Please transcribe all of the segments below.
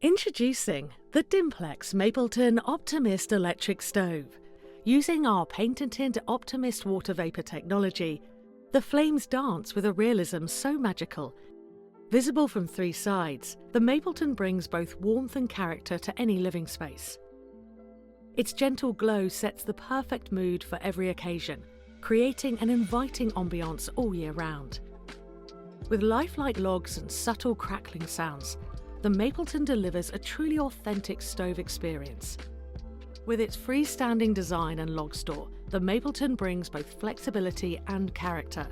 Introducing the Dimplex Mapleton Optimyst electric stove. Using our patented Optimyst water vapour technology, the flames dance with a realism so magical. Visible from three sides, the Mapleton brings both warmth and character to any living space. Its gentle glow sets the perfect mood for every occasion, creating an inviting ambience all year round. With lifelike logs and subtle crackling sounds, the Mapleton delivers a truly authentic stove experience. With its freestanding design and log store, the Mapleton brings both flexibility and character.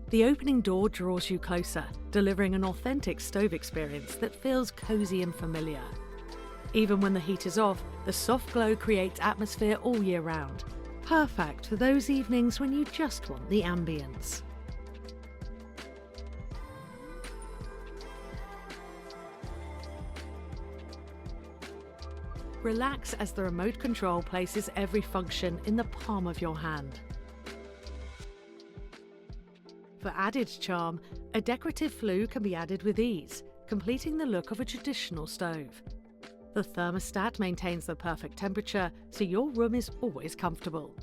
The opening door draws you closer, delivering an authentic stove experience that feels cosy and familiar. Even when the heat is off, the soft glow creates atmosphere all year round, perfect for those evenings when you just want the ambience. Relax as the remote control places every function in the palm of your hand. For added charm, a decorative flue can be added with ease, completing the look of a traditional stove. The thermostat maintains the perfect temperature, so your room is always comfortable.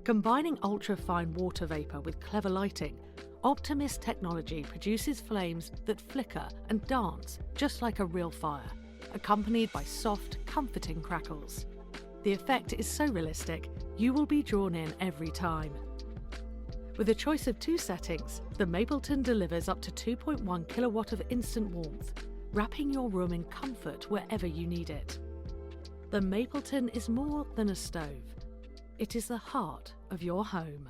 Combining ultra-fine water vapour with clever lighting, Optimyst technology produces flames that flicker and dance just like a real fire, accompanied by soft, comforting crackles. The effect is so realistic, you will be drawn in every time. With a choice of two settings, the Mapleton delivers up to 2.1 kilowatt of instant warmth, wrapping your room in comfort wherever you need it. The Mapleton is more than a stove. It is the heart of your home.